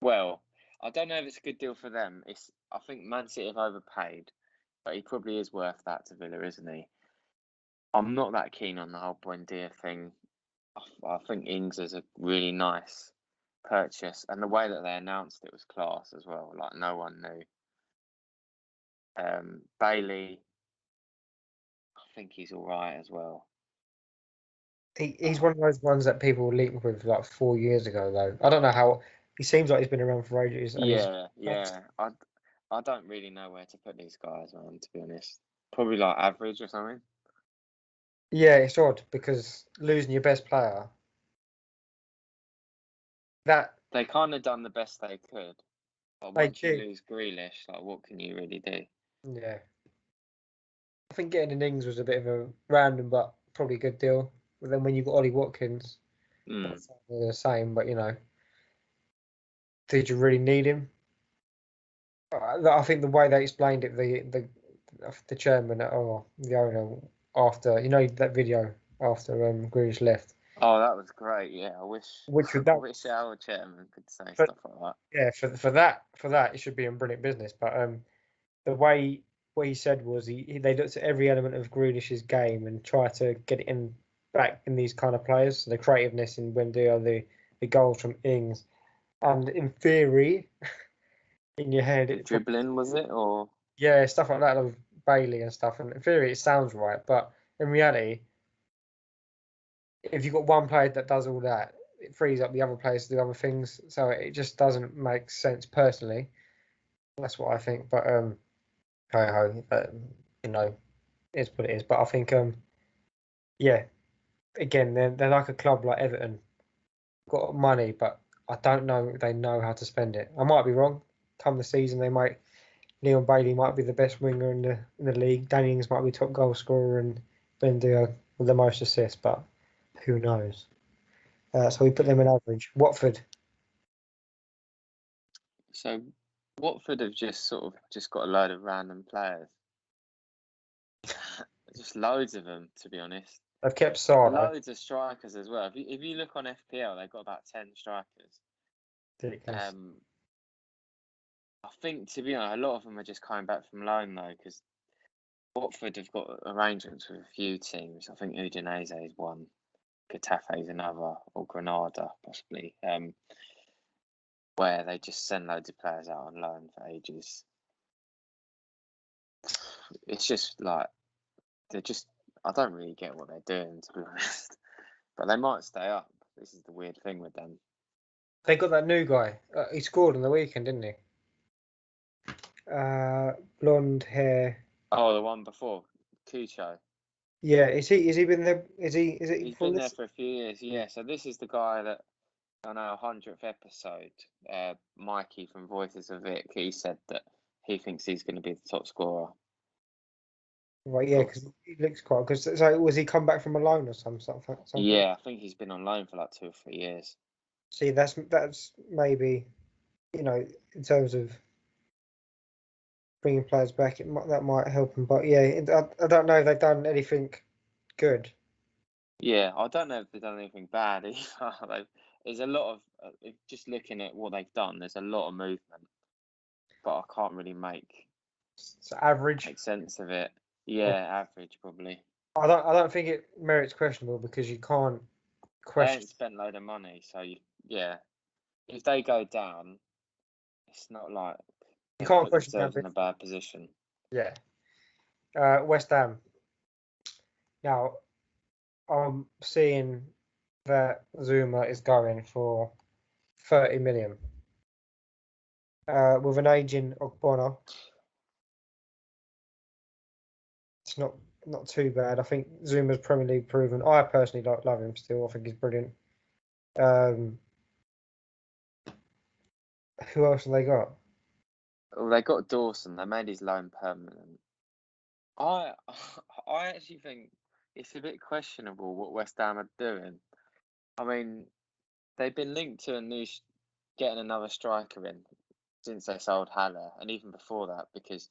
Well, I don't know if it's a good deal for them. I think Man City have overpaid, but he probably is worth that to Villa, isn't he? I'm not that keen on the whole Buendia thing. I think Ings is a really nice purchase, and the way that they announced it was class as well. Like no one knew. Bailey, I think he's all right as well. He's one of those ones that people link with like 4 years ago, though. I don't know how. He seems like he's been around for ages. And Yeah. I don't really know where to put these guys, man. To be honest, probably like average or something. Yeah, it's odd because losing your best player. That They kind of done the best they could, but they once you did. lose Grealish, like what can you really do? Yeah, I think getting an Ings was a bit of a random but probably good deal. But then when you got Ollie Watkins, that's the same. But did you really need him? I think the way they explained it, the chairman or the owner after that video after Grealish left, Oh, that was great. Yeah, I which would I that wish our chairman could say for, stuff like that. yeah for that it should be in brilliant business. But the way what he said was they looked at every element of Grealish's game and tried to get it in back in these kind of players. So the creativeness in Wendy, the goals from Ings, and in theory, in your head, The dribbling was it or? yeah, stuff like that of Bailey and stuff. And in theory, it sounds right, but in reality, if you've got one player that does all that, it frees up the other players to do other things. So it just doesn't make sense personally. That's what I think. But ho ho, is what it is. But I think yeah, again, they're like a club like Everton, got money, but I don't know if they know how to spend it. I might be wrong. Come the season, Leon Bailey might be the best winger in the league. Danny Ings might be top goal scorer, and Bendio with the most assists. But who knows? So we put them in average. Watford. So Watford have just got a load of random players. Just loads of them, to be honest. They've kept Sardo. Loads of strikers as well. If you look on FPL, they've got about 10 strikers. Ridiculous. I think, to be honest, a lot of them are just coming back from loan though, because Watford have got arrangements with a few teams. I think Udinese is one, Getafe is another, or Granada possibly, where they just send loads of players out on loan for ages. It's just like I don't really get what they're doing, to be honest. But they might stay up. This is the weird thing with them. They got that new guy. He scored on the weekend, didn't he? Blonde hair. Oh, the one before, Cucho. Yeah, is he been there? Is it He's been there for a few years, yeah. So this is the guy that on our 100th episode, Mikey from Voices of Vic, he said that he thinks he's going to be the top scorer. Right, yeah, because he looks quite good. So was he come back from a loan or something? Yeah, I think he's been on loan for like 2 or 3 years. See, that's maybe, in terms of bringing players back, that might help him. But yeah, I don't know if they've done anything good. Yeah, I don't know if they've done anything bad either. There's a lot of, just looking at what they've done, there's a lot of movement, but I can't really make Average. sense of it. Yeah, average probably. I don't think it merits questionable because you can't They question. ain't spent a load of money, so yeah. If they go down, it's not like You they can't put question themselves in a bad position. Yeah. West Ham. Now, I'm seeing that Zuma is going for 30 million. With an aging Ogbonna, it's not too bad. I think Zuma's Premier League proven. I personally love him still. I think he's brilliant. Who else have they got? Well, they got Dawson. They made his loan permanent. I I actually think it's a bit questionable what West Ham are doing. I mean, they've been linked to getting another striker in since they sold Haller, and even before that, because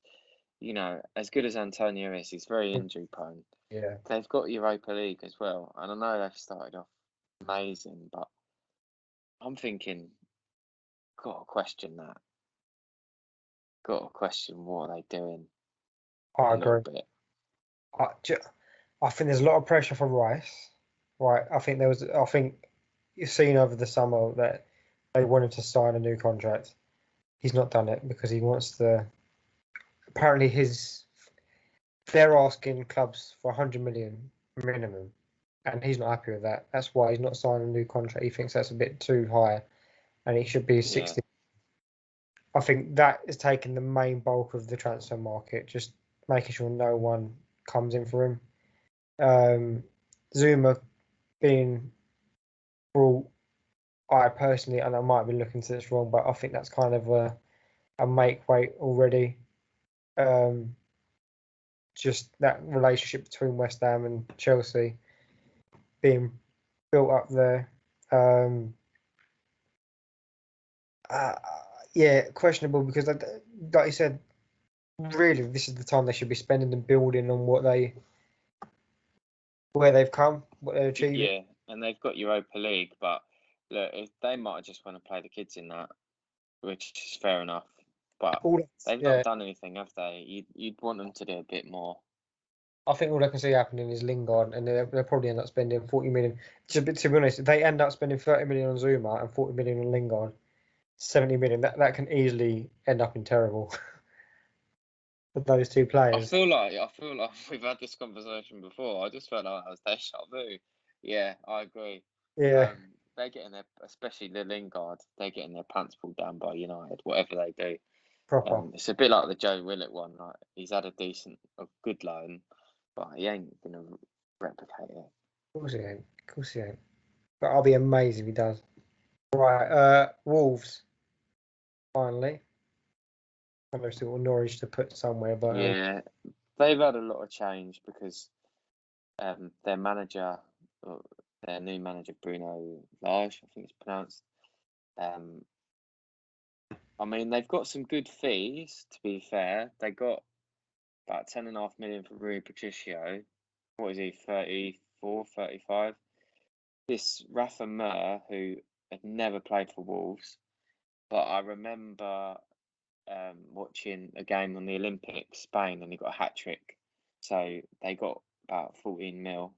as good as Antonio is, he's very injury prone. Yeah. They've got Europa League as well, and I know they've started off amazing, but I'm thinking, got to question that. Got to question what are they doing I a little agree. bit. I think there's a lot of pressure for Rice. Right. I think you've seen over the summer that they wanted to sign a new contract. He's not done it because he wants to. Apparently, they're asking clubs for 100 million minimum, and he's not happy with that. That's why he's not signing a new contract. He thinks that's a bit too high, and it should be 60. I think that is taking the main bulk of the transfer market, just making sure no one comes in for him. Zuma being brought, I personally, and I might be looking to this wrong, but I think that's kind of a make weight already. Just that relationship between West Ham and Chelsea being built up there. Yeah, questionable because, like you said, really, this is the time they should be spending and building on where they've come, what they're achieving. Yeah, and they've got Europa League, but look, if they might just want to play the kids in that, which is fair enough. But they've not done anything, have they? You'd want them to do a bit more. I think all I can see happening is Lingard, and they'll probably end up spending 40 million. To be honest, if they end up spending 30 million on Zuma and 40 million on Lingard, 70 million, that can easily end up in terrible for those two players. I feel like we've had this conversation before. I just felt like that was deja vu. Yeah, I agree. Yeah. They're getting especially the Lingard, they're getting their pants pulled down by United, whatever they do. Proper. It's a bit like the Joe Willett one. Like he's had a good loan, but he ain't gonna replicate it. Of course he ain't. Of course he ain't. But I'll be amazed if he does. Right. Wolves. Finally. I know still Norwich to put somewhere, but yeah, they've had a lot of change because their manager, their new manager Bruno Lage, I think it's pronounced. I mean, they've got some good fees, to be fair. They got about 10.5 million for Rui Patricio. What is he, 34, 35? This Rafa Mir, who had never played for Wolves, but I remember watching a game on the Olympics, Spain, and he got a hat-trick. So they got about 14 mil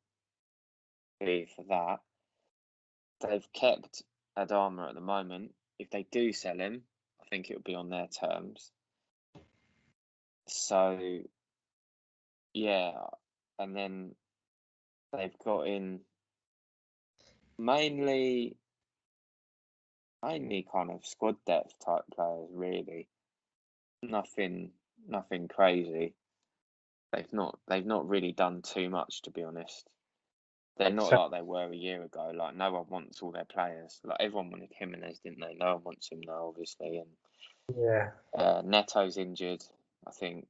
fee for that. They've kept Adama at the moment. If they do sell him, I think it would be on their terms. So, yeah, and then they've got in mainly kind of squad depth type players, really. Nothing crazy. They've not really done too much, to be honest. They're not like they were a year ago. Like no one wants all their players. Like everyone wanted Jimenez, didn't they? No one wants him now, obviously. And yeah. Neto's injured. I think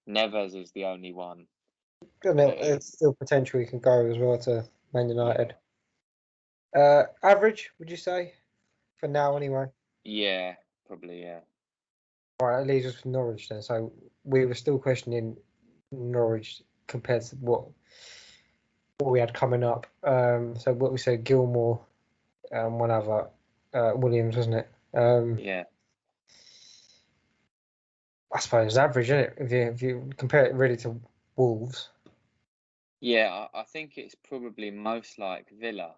Neves is the only one. There's still potential he can go as well to Man United. Average, would you say? For now, anyway. Yeah, probably, yeah. All right, that leaves us with Norwich then. So we were still questioning Norwich compared to what we had coming up. So what we said, Gilmore, one other, Williams, wasn't it? Yeah. I suppose it's average, isn't it? If you compare it really to Wolves. Yeah, I think it's probably most like Villa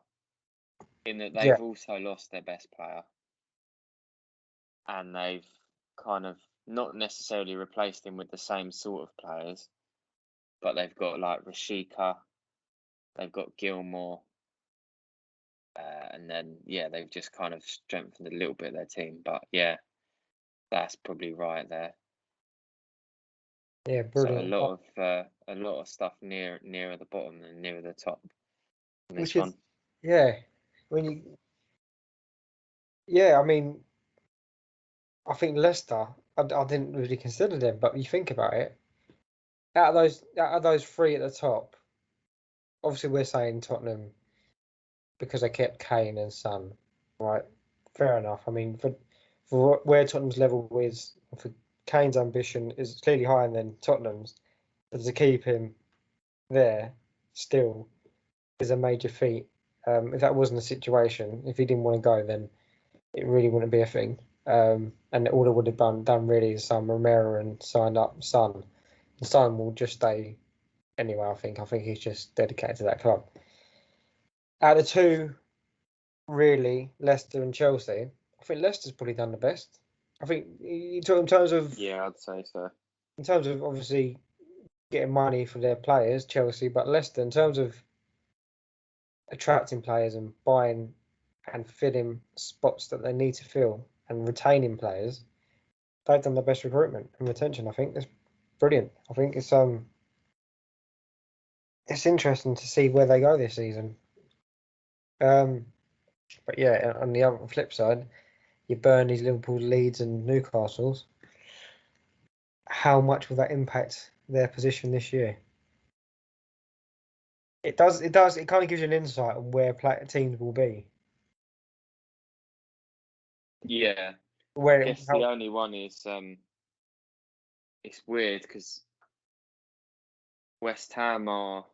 in that they've also lost their best player. And they've kind of not necessarily replaced him with the same sort of players, but they've got like Rashika, they've got Gilmore, and then they've just kind of strengthened a little bit of their team. But that's probably right there. Yeah, brilliant. So a lot of stuff nearer the bottom than nearer the top in this Which one. is, I mean, I think Leicester, I didn't really consider them, but you think about it, out of those three at the top, obviously we're saying Tottenham because they kept Kane and Son, right? Fair enough. I mean, for where Tottenham's level is, for Kane's ambition is clearly higher than Tottenham's, but to keep him there still is a major feat. If that wasn't a situation, if he didn't want to go, then it really wouldn't be a thing. And all it would have done really is sign Romero and sign up Son. And Son will just stay anyway. I think he's just dedicated to that club. Out of the two, really, Leicester and Chelsea, I think Leicester's probably done the best. I think you talk in terms of I'd say so. In terms of obviously getting money for their players, Chelsea, but Leicester in terms of attracting players and buying and filling spots that they need to fill and retaining players, they've done the best recruitment and retention. I think it's brilliant. I think it's interesting to see where they go this season. But on the other flip side, your Burnleys, Liverpool, Leeds, and Newcastle's. How much will that impact their position this year? It does. It kind of gives you an insight on where teams will be. Yeah. Where I guess the only one is it's weird because West Ham are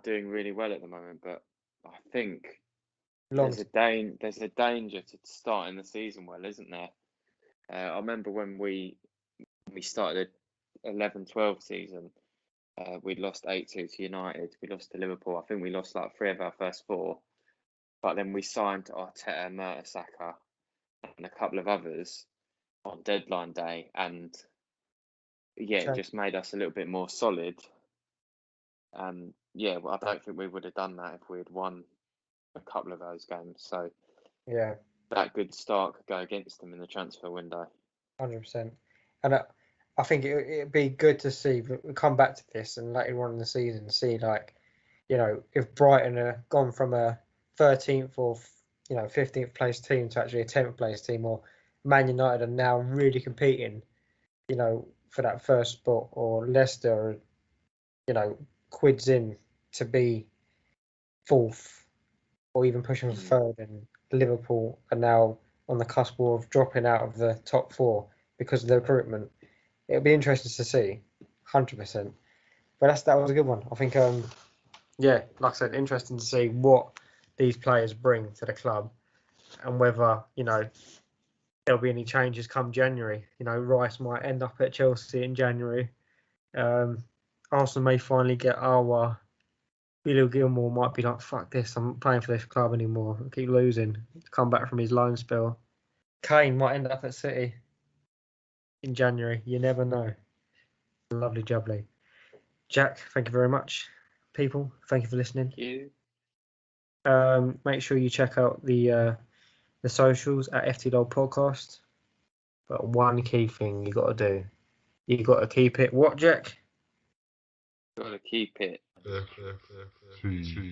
doing really well at the moment, but I think there's a danger to starting the season well, isn't there? I remember when we started the 11-12 season, we lost 8-2 to United. We lost to Liverpool. I think we lost like 3 of our first 4. But then we signed Arteta, Mertesacker, and a couple of others on deadline day, and it just made us a little bit more solid. And I don't think we would have done that if we had won a couple of those games. So that good start could go against them in the transfer window. 100%. And I think it'd be good to see. We'll come back to this and later on in the season, see if Brighton are gone from a 13th or 15th place team to actually a 10th place team, or Man United are now really competing, for that first spot, or Leicester, quids in to be 4th or even pushing for 3rd, and Liverpool are now on the cusp of dropping out of the top 4 because of the recruitment. It'll be interesting to see, 100%. But that was a good one. I think, like I said, interesting to see what these players bring to the club, and whether there'll be any changes come January. Rice might end up at Chelsea in January. Arsenal may finally get our Billy Gilmore might be like, fuck this, I'm not playing for this club anymore. I keep losing. Come back from his loan spell. Kane might end up at City in January. You never know. Lovely jubbly. Jack, thank you very much. People, thank you for listening. Thank you. Make sure you check out the socials at FTLOL podcast. But one key thing you got to do. You got to keep it. What, Jack? Got to keep it. FTLOL.